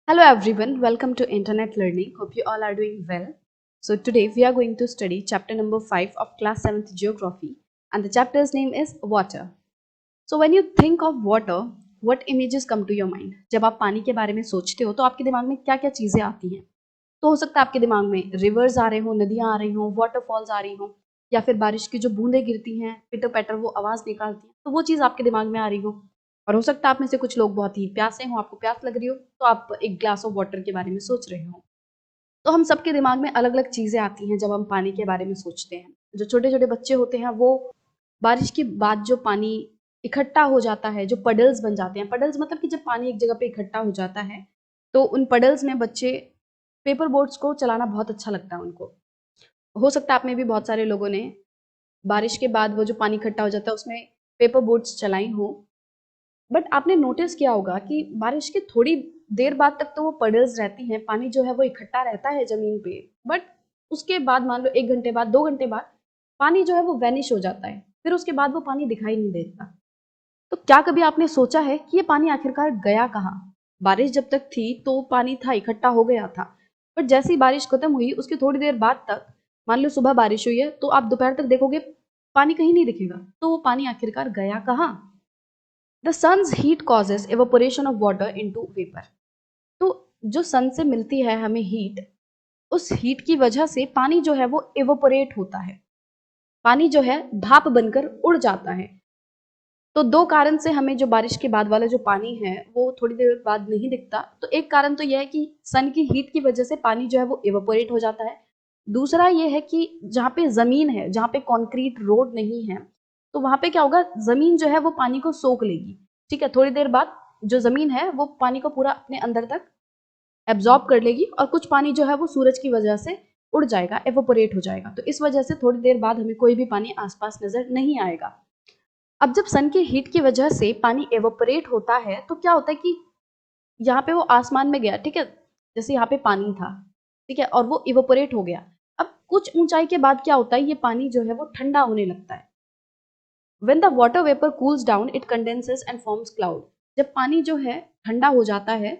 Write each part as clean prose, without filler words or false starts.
Hello everyone, welcome to Internet Learning. Hope you all are doing well. So today we are going to study chapter number 5 of class 7th geography and the chapter's name is water. So when you think of water, what images come to your mind? जब आप पानी के बारे में सोचते हो तो आपके दिमाग में क्या-क्या चीजें आती हैं? तो हो सकता है आपके दिमाग में रिवर्स आ रहे हो, नदियां आ रही हो, वाटरफॉल्स आ रही हो या फिर बारिश की जो बूंदें गिरती हैं, पिटर पैटर वो आवाज निकालती हैं, तो वो चीज आपके दिमाग में आ रही हो। और हो सकता है आप में से कुछ लोग बहुत ही प्यासे हो, आपको प्यास लग रही हो, तो आप एक ग्लास ऑफ वाटर के बारे में सोच रहे हो। तो हम सबके दिमाग में अलग अलग चीजें आती हैं जब हम पानी के बारे में सोचते हैं। जो छोटे छोटे बच्चे होते हैं वो बारिश के बाद जो पानी इकट्ठा हो जाता है, जो पडल्स बन जाते हैं, पडल्स मतलब कि जब पानी एक जगह पे इकट्ठा हो जाता है तो उन पडल्स में बच्चे पेपर बोट्स को चलाना बहुत अच्छा लगता है उनको। हो सकता है आप में भी बहुत सारे लोगों ने बारिश के बाद वो जो पानी इकट्ठा हो जाता है उसमें पेपर बोट्स चलाई हो। बट आपने नोटिस किया होगा कि बारिश के थोड़ी देर बाद तक तो वो पडल्स रहती हैं, पानी जो है वो इकट्ठा रहता है जमीन पे। बट उसके बाद मान लो 1 घंटे बाद, 2 घंटे बाद पानी जो है वो वैनिश हो जाता है, फिर उसके बाद वो पानी दिखाई नहीं देता। तो क्या कभी आपने सोचा है कि ये पानी आखिरकार गया कहाँ? बारिश जब तक थी तो पानी था, इकट्ठा हो गया था। बट जैसे ही बारिश खत्म हुई उसके थोड़ी देर बाद तक, मान लो सुबह बारिश हुई है तो आप दोपहर तक देखोगे पानी कहीं नहीं दिखेगा। तो वो पानी आखिरकार गया कहाँ? The sun's heat causes evaporation of water into vapour. तो जो सन से मिलती है हमें हीट, उस हीट की वजह से पानी जो है वो एवोपोरेट होता है। पानी जो है भाप बनकर उड़ जाता है। तो दो कारण से हमें जो बारिश के बाद वाला जो पानी है वो थोड़ी देर बाद नहीं दिखता। तो एक कारण तो यह है कि सन की हीट की वजह से पानी जो है वो इवेपोरेट हो जाता है। दूसरा ये है कि जहाँ पे जमीन है, जहाँ पे कॉन्क्रीट रोड नहीं है, तो वहां पे क्या होगा, जमीन जो है वो पानी को सोख लेगी। ठीक है, थोड़ी देर बाद जो जमीन है वो पानी को पूरा अपने अंदर तक एब्जॉर्ब कर लेगी और कुछ पानी जो है वो सूरज की वजह से उड़ जाएगा, एवोपोरेट हो जाएगा। तो इस वजह से थोड़ी देर बाद हमें कोई भी पानी आसपास नजर नहीं आएगा। अब जब सन की हीट की वजह से पानी एवोपरेट होता है तो क्या होता है कि यहाँ पे वो आसमान में गया, ठीक है, जैसे यहाँ पे पानी था, ठीक है, और वो इवोपरेट हो गया। अब कुछ ऊंचाई के बाद क्या होता है, ये पानी जो है वो ठंडा होने लगता है। When the water vapor cools down, it condenses and forms cloud. जब पानी जो है ठंडा हो जाता है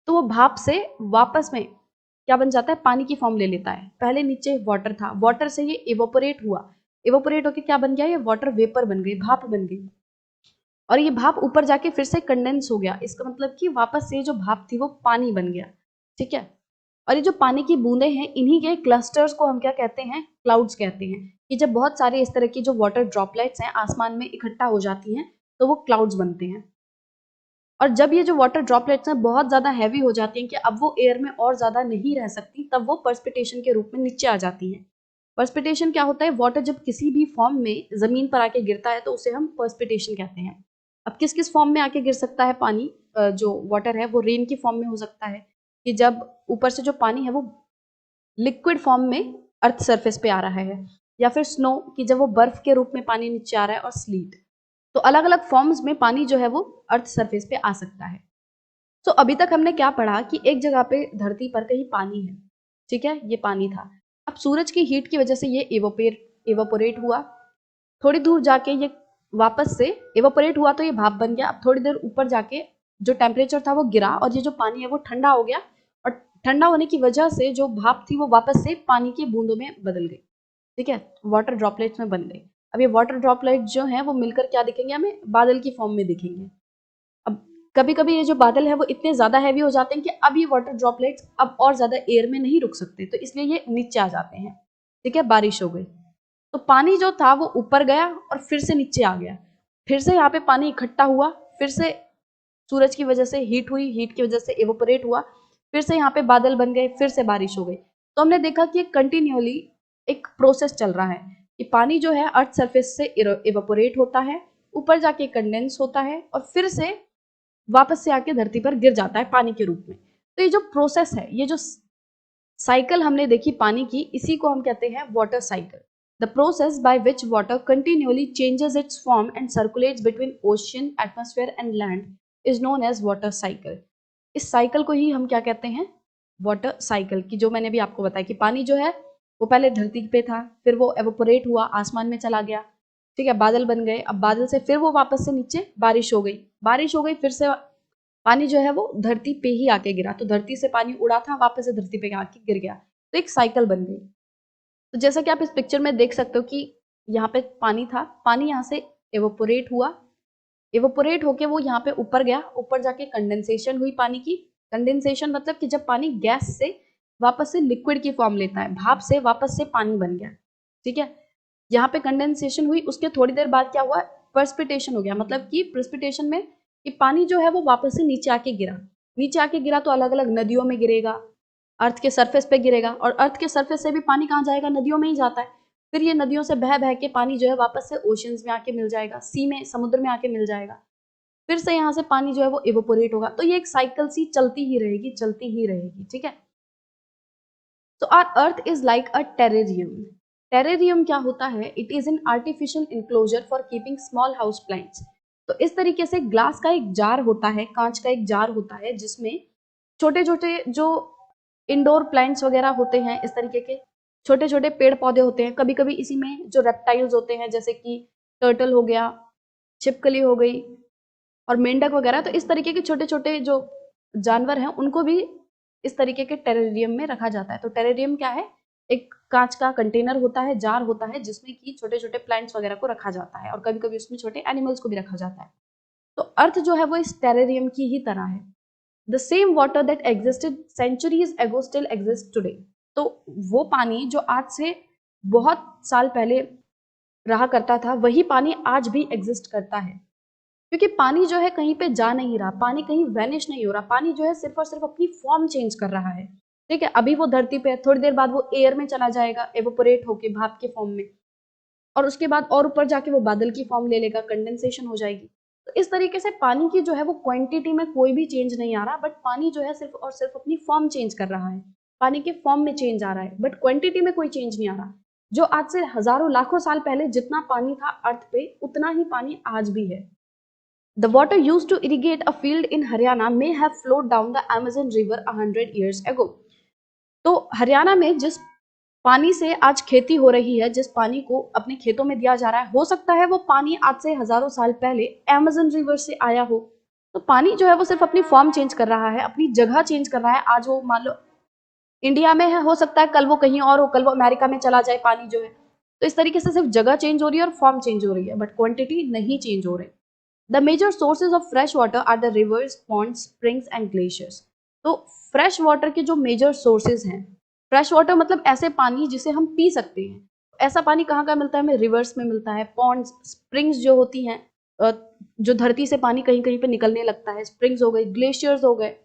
तो वो भाप से वापस में क्या बन जाता है, पानी की फॉर्म ले लेता है। पहले नीचे वाटर था, वाटर से ये इवोपरेट हुआ, इवोपरेट होकर क्या बन गया, ये वाटर वेपर बन गई, भाप बन गई। और ये भाप ऊपर जाके फिर से कंडेंस हो गया। इसका मतलब कि वापस से जो भाप थी वो पानी बन गया। ठीक है, और ये जो पानी की बूंदें हैं, इन्हीं के क्लस्टर्स को हम क्या कहते हैं, क्लाउड्स कहते हैं। कि जब बहुत सारे इस तरह की जो वाटर ड्रॉपलेट्स हैं आसमान में इकट्ठा हो जाती हैं तो वो क्लाउड्स बनते हैं। और जब ये जो वाटर ड्रॉपलेट्स हैं बहुत ज्यादा हैवी हो जाती हैं कि अब वो एयर में और ज्यादा नहीं रह सकती, तब वो पर्सपिटेशन के रूप में नीचे आ जाती हैं। पर्सपिटेशन क्या होता है, वाटर जब किसी भी फॉर्म में जमीन पर आके गिरता है तो उसे हम पर्सपिटेशन कहते हैं। अब किस किस फॉर्म में आके गिर सकता है पानी, जो वाटर है वो रेन की फॉर्म में हो सकता है कि जब ऊपर से जो पानी है वो लिक्विड फॉर्म में अर्थ सरफेस पे आ रहा है, या फिर स्नो कि जब वो बर्फ के रूप में पानी नीचे आ रहा है, और स्लीट। तो अलग अलग फॉर्म्स में पानी जो है वो अर्थ सरफेस पे आ सकता है। तो अभी तक हमने क्या पढ़ा कि एक जगह पे धरती पर कहीं पानी है, ठीक है, ये पानी था। अब सूरज की हीट की वजह से ये इवोपोरेट हुआ, थोड़ी दूर जाके ये वापस से इवोपोरेट हुआ तो ये भाप बन गया। अब थोड़ी देर ऊपर जाके जो टेम्परेचर था वो गिरा और ये जो पानी है वो ठंडा हो गया, और ठंडा होने की वजह से जो भाप थी वो वापस से पानी की बूंदों में बदल गई। ठीक है, वाटर ड्रॉपलेट्स में बन गई। अब ये वाटर ड्रॉपलेट जो है वो मिलकर क्या दिखेंगे, हमें बादल की फॉर्म में दिखेंगे। अब कभी कभी ये जो बादल है वो इतने ज्यादा हैवी हो जाते हैं कि अब ये वाटर ड्रॉपलेट्स अब और ज्यादा एयर में नहीं रुक सकते, तो इसलिए ये नीचे आ जाते हैं। ठीक है, बारिश हो गई तो पानी जो था वो ऊपर गया और फिर से नीचे आ गया, फिर से यहाँ पे पानी इकट्ठा हुआ, फिर से सूरज की वजह से हीट हुई, हीट की वजह से एवोपरेट हुआ, फिर से यहाँ पे बादल बन गए, फिर से बारिश हो गई। तो हमने देखा कि कंटिन्यूअली एक प्रोसेस चल रहा है कि पानी जो है अर्थ सरफेस से एवोपरेट होता है, ऊपर जाके कंडेंस होता है और फिर से वापस से आके धरती पर गिर जाता है पानी के रूप में। तो ये जो प्रोसेस है, ये जो साइकिल हमने देखी पानी की, इसी को हम कहते हैं water cycle. The process by which water continuously changes its form and circulates between ocean, atmosphere and land is known as water cycle. इस साइकिल को ही हम क्या कहते हैं, वाटर साइकिल। की जो मैंने भी आपको बताया कि पानी जो है वो पहले धरती पे था, फिर वो एवोपोरेट हुआ, आसमान में चला गया, ठीक है, बादल बन गए, अब बादल से फिर वो वापस से नीचे बारिश हो गई, बारिश हो गई, फिर से पानी जो है वो धरती पे ही आके गिरा, तो धरती से पानी उड़ा था, वापस से धरती पे आके गिर गया, तो एक साइकिल बन गई। तो जैसा कि आप इस पिक्चर में देख सकते हो कि यहाँ पे पानी था, पानी यहाँ से एवोपोरेट हुआ, एवोपोरेट होके वो यहाँ पे ऊपर गया, ऊपर जाके कंडेंसेशन हुई पानी की। कंडेंसेशन मतलब कि जब पानी गैस से वापस से लिक्विड की फॉर्म लेता है, भाप से वापस से पानी बन गया, ठीक है। यहाँ पे कंडेंसेशन हुई, उसके थोड़ी देर बाद क्या हुआ, प्रेसिपिटेशन हो गया, मतलब कि प्रेसिपिटेशन में कि पानी जो है वो वापस से नीचे आके गिरा, नीचे आके गिरा तो अलग अलग नदियों में गिरेगा, अर्थ के सरफेस पे गिरेगा, और अर्थ के सरफेस से भी पानी कहाँ जाएगा, नदियों में ही जाता है। फिर ये नदियों से बह बह के पानी जो है वापस से ओशंस में आके मिल जाएगा, सी में, समुद्र में आके मिल जाएगा, फिर से यहाँ से पानी जो है वो इवोपोरेट होगा। तो ये एक साइकिल सी चलती ही रहेगी, चलती ही रहेगी, ठीक है। तो our earth is like a terrarium. Terrarium क्या होता है, it is an artificial enclosure for keeping small house plants. तो इस तरीके से ग्लास का एक जार होता है, कांच का एक जार होता है, जिसमें छोटे छोटे जो इंडोर प्लांट्स वगैरह होते हैं, इस तरीके के छोटे छोटे पेड़ पौधे होते हैं, कभी कभी इसी में जो रेप्टाइल्स होते हैं, जैसे कि टर्टल हो गया, छिपकली हो गई और मेंढक वगैरह, तो इस तरीके के छोटे छोटे जो जानवर हैं उनको भी इस तरीके के टेरेरियम में रखा जाता है। तो टेरेरियम क्या है, एक कांच का कंटेनर होता है, जार होता है, जिसमें कि छोटे छोटे प्लांट्स वगैरह को रखा जाता है, और कभी कभी उसमें छोटे एनिमल्स को भी रखा जाता है। तो अर्थ जो है वो इस टेरेरियम की ही तरह है। The same water that existed centuries ago still exist today. तो वो पानी जो आज से बहुत साल पहले रहा करता था, वही पानी आज भी एग्जिस्ट करता है, क्योंकि पानी जो है कहीं पे जा नहीं रहा, पानी कहीं वैनिश नहीं हो रहा, पानी जो है सिर्फ और सिर्फ अपनी फॉर्म चेंज कर रहा है, ठीक है। अभी वो धरती पे है, थोड़ी देर बाद वो एयर में चला जाएगा एवोपोरेट होके भाप के फॉर्म में, और उसके बाद और ऊपर जाके वो बादल की फॉर्म ले लेगा, कंडेंसेशन हो जाएगी। तो इस तरीके से पानी की जो है वो क्वांटिटी में कोई भी चेंज नहीं आ रहा, बट पानी जो है सिर्फ और सिर्फ अपनी फॉर्म चेंज कर रहा है, पानी के फॉर्म में चेंज आ रहा है, बट क्वांटिटी में कोई चेंज नहीं आ रहा। जो आज से हजारों लाखों साल पहले जितना पानी था अर्थ पे, उतना ही पानी आज भी है। The water used to irrigate a field in Haryana may have flowed down the Amazon River 100 years ago. तो हरियाणा में जिस पानी से आज खेती हो रही है, जिस पानी को अपने खेतों में दिया जा रहा है, हो सकता है वो पानी आज से हजारों साल पहले अमेज़न रिवर से आया हो। तो पानी जो है वो सिर्फ अपनी फॉर्म चेंज कर रहा है, अपनी जगह चेंज कर रहा है। आज वो मान लो इंडिया में है, हो सकता है कल वो कहीं और हो, कल वो अमेरिका में चला जाए पानी जो है। तो इस तरीके से सिर्फ जगह चेंज हो रही है और फॉर्म चेंज हो रही है, बट क्वांटिटी नहीं चेंज हो रही। The major sources of fresh water are the rivers, ponds, springs and glaciers. तो फ्रेश वाटर के जो मेजर सोर्सेज हैं, फ्रेश वाटर मतलब ऐसे पानी जिसे हम पी सकते हैं। ऐसा पानी कहाँ कहाँ मिलता है, हमें रिवर्स में मिलता है, पॉन्ड्स, स्प्रिंग्स जो होती हैं, जो धरती से पानी कहीं कहीं पे निकलने लगता है, स्प्रिंग्स हो गई, ग्लेशियर्स हो गए।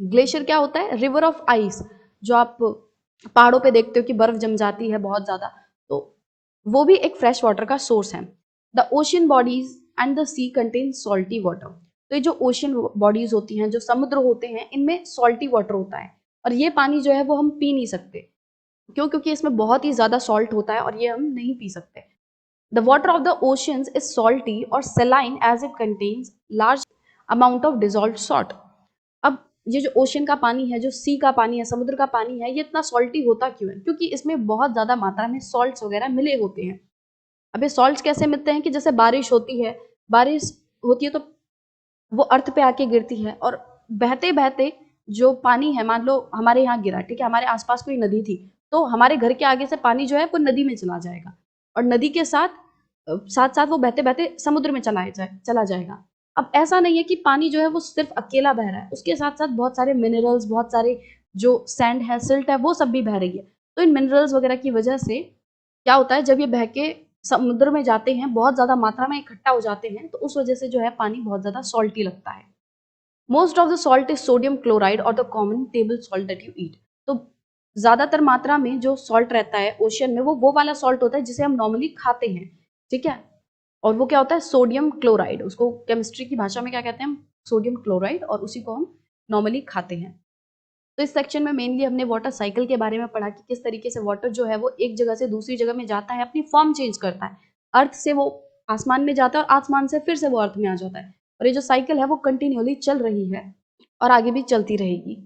ग्लेशियर क्या होता है, रिवर ऑफ आइस, जो आप पहाड़ों पे देखते हो कि बर्फ जम जाती है बहुत ज्यादा, तो वो भी एक फ्रेश वाटर का सोर्स है। The ocean bodies and the sea contain salty water. तो ये जो ओशियन बॉडीज होती हैं, जो समुद्र होते हैं, इनमें सॉल्टी वाटर होता है, और ये पानी जो है वो हम पी नहीं सकते। क्यों? क्योंकि इसमें बहुत ही ज्यादा सॉल्ट होता है और ये हम नहीं पी सकते। The water of the oceans is salty और saline as it contains large amount of dissolved salt. अब ये जो ओशन का पानी है, जो सी का पानी है, समुद्र का पानी है, ये इतना सॉल्टी होता क्यों है? क्योंकि इसमें बहुत ज्यादा मात्रा में सॉल्ट्स वगैरह मिले होते हैं। अब ये सॉल्ट्स कैसे मिलते हैं कि जैसे बारिश होती है, बारिश होती है तो वो अर्थ पे आके गिरती है, और बहते बहते जो पानी है, मान लो हमारे यहाँ गिरा, ठीक है, हमारे आसपास कोई नदी थी, तो हमारे घर के आगे से पानी जो है वो नदी में चला जाएगा, और नदी के साथ साथ साथ वो बहते बहते समुद्र में चला जाएगा। अब ऐसा नहीं है कि पानी जो है वो सिर्फ अकेला बह रहा है, उसके साथ साथ बहुत सारे मिनरल्स, बहुत सारे जो सैंड है, सिल्ट है, वो सब भी बह रही है। तो इन मिनरल्स वगैरह की वजह से क्या होता है, जब ये बह के समुद्र में जाते हैं, बहुत ज्यादा मात्रा में इकट्ठा हो जाते हैं, तो उस वजह से जो है पानी बहुत ज्यादा सॉल्टी लगता है। Most of the salt is sodium chloride और the common table salt that you eat. तो ज्यादातर मात्रा में जो सॉल्ट रहता है ओशियन में, वो वाला सॉल्ट होता है जिसे हम नॉर्मली खाते हैं, ठीक है। और वो क्या होता है, सोडियम क्लोराइड, उसको केमिस्ट्री की भाषा में क्या कहते हैं हम, सोडियम क्लोराइड, और उसी को हम नॉर्मली खाते हैं। तो इस सेक्शन में मेनली हमने वाटर साइकिल के बारे में पढ़ा कि किस तरीके से वाटर जो है वो एक जगह से दूसरी जगह में जाता है, अपनी फॉर्म चेंज करता है, अर्थ से वो आसमान में जाता है और आसमान से फिर से वो अर्थ में आ जाता है, और ये जो साइकिल है वो कंटिन्यूअली चल रही है और आगे भी चलती रहेगी।